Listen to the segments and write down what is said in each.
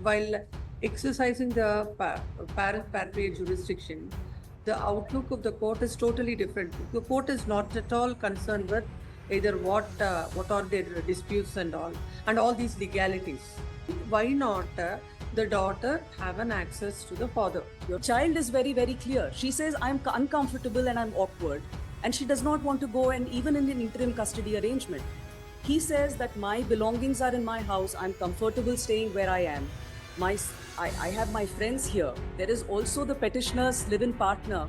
while exercising the parent patriarch jurisdiction, the outlook of the court is totally different. The court is not at all concerned with either what are their disputes and all these legalities. Why not the daughter have an access to the father? Your child is very, very clear. She says, I'm uncomfortable and I'm awkward. And she does not want to go, and even in an interim custody arrangement. He says that my belongings are in my house. I'm comfortable staying where I am. I have my friends here. There is also the petitioner's live-in partner.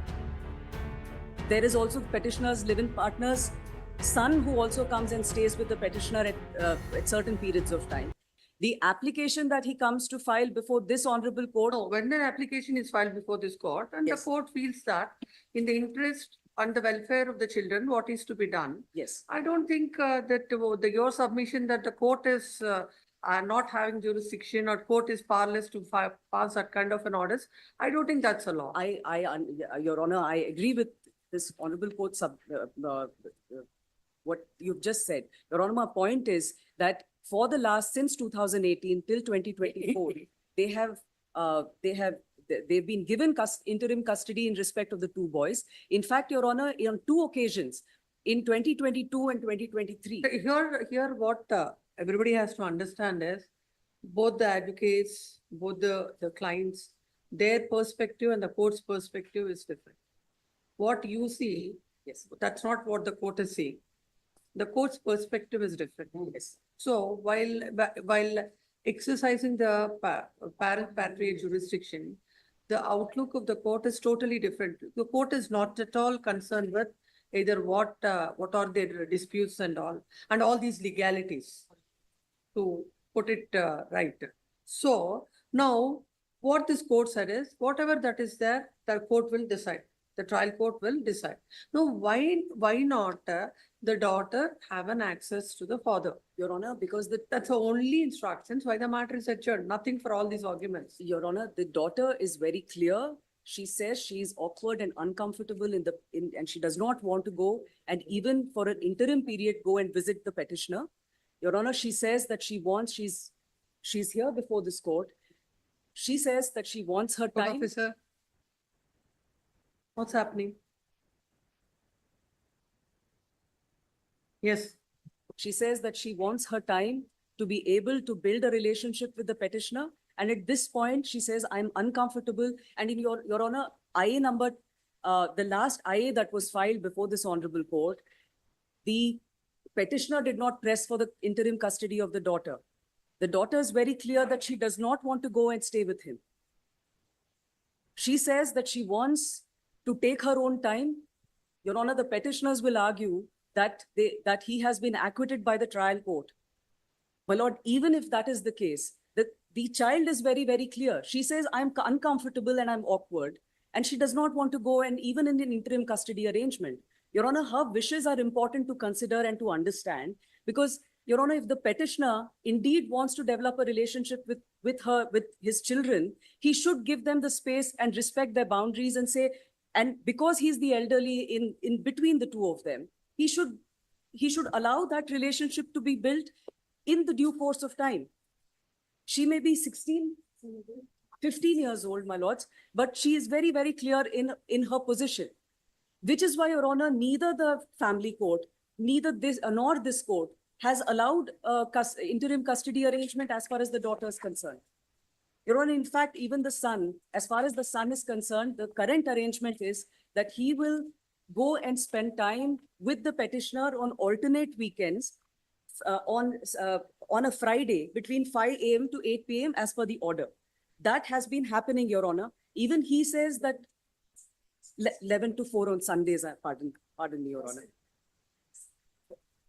There is also the petitioner's live-in partner's son who also comes and stays with the petitioner at certain periods of time. The application that he comes to file before this honorable court. No, when an application is filed before this court and Yes. the court feels that in the interest and the welfare of the children, what is to be done? Yes. I don't think that your submission that the court is not having jurisdiction or court is powerless to pass that kind of an orders. I don't think that's a law. Your Honor, I agree with this honorable court what you've just said. Your Honor, my point is that for the since 2018 till 2024, they've been given interim custody in respect of the two boys. In fact, Your Honor, on two occasions, in 2022 and 2023. Here what everybody has to understand is both the advocates, both the clients, their perspective and the court's perspective is different. What you see, Yes. that's not what the court is saying. The court's perspective is different. Yes. So while exercising the parent patriarch jurisdiction, the outlook of the court is totally different. The court is not at all concerned with either what are their disputes and all these legalities, to put it right. So now what this court said is whatever that is there, the court will decide. The trial court will decide. Now, why not the daughter have an access to the father? Your Honor, because That's the only instructions why the matter is adjourned. Nothing for all these arguments. Your Honor, the daughter is very clear. She says she is awkward and uncomfortable and she does not want to go, and even for an interim period go and visit the petitioner. Your Honor, she says that she's here before this court. She says that she wants her Court time. officer, what's happening? Yes. She says that she wants her time to be able to build a relationship with the petitioner. And at this point, she says, I'm uncomfortable. And in Your Honor, IA number, the last IA that was filed before this honorable court, the petitioner did not press for the interim custody of the daughter. The daughter is very clear that she does not want to go and stay with him. She says that she wants to take her own time. Your Honor, the petitioners will argue that he has been acquitted by the trial court. My Lord, even if that is the case, the child is very, very clear. She says, I'm uncomfortable and I'm awkward, and she does not want to go, and even in an interim custody arrangement. Your Honor, her wishes are important to consider and to understand, because, Your Honor, if the petitioner indeed wants to develop a relationship with his children, he should give them the space and respect their boundaries and say, and because he's the elderly in between the two of them, he should allow that relationship to be built in the due course of time. She may be 15 years old, my lords, but she is very, very clear in her position, which is why, Your Honor, neither the family court, neither this nor this court has allowed interim custody arrangement as far as the daughter is concerned. Your Honor, in fact, even the son, as far as the son is concerned, the current arrangement is that he will go and spend time with the petitioner on alternate weekends on a Friday between 5 a.m. to 8 p.m. as per the order. That has been happening, Your Honor. Even he says that 11 to 4 on Sundays, pardon me, Your Honor.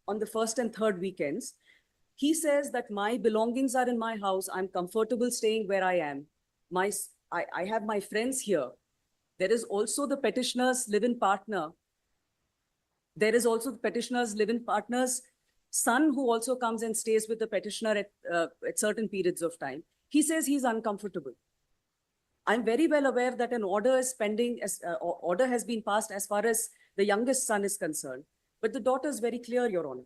On the first and third weekends, he says that my belongings are in my house. I'm comfortable staying where I am. I have my friends here. There is also the petitioner's live-in partner. There is also the petitioner's live-in partner's son who also comes and stays with the petitioner at certain periods of time. He says he's uncomfortable. I'm very well aware that an order is pending, order has been passed as far as the youngest son is concerned. But the daughter is very clear, Your Honor.